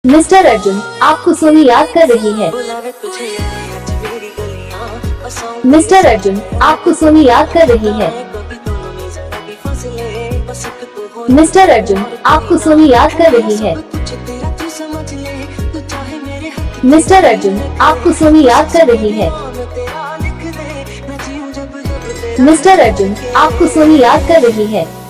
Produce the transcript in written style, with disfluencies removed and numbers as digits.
Mister Arjun, आपको सोनी याद कर रही है। मिस्टर अर्जुन, आपको सोनी याद कर रही है। मिस्टर अर्जुन, आपको सोनी याद कर रही है। मिस्टर अर्जुन, आपको सोनी याद कर रही है। मिस्टर अर्जुन, आपको सोनी याद कर रही है।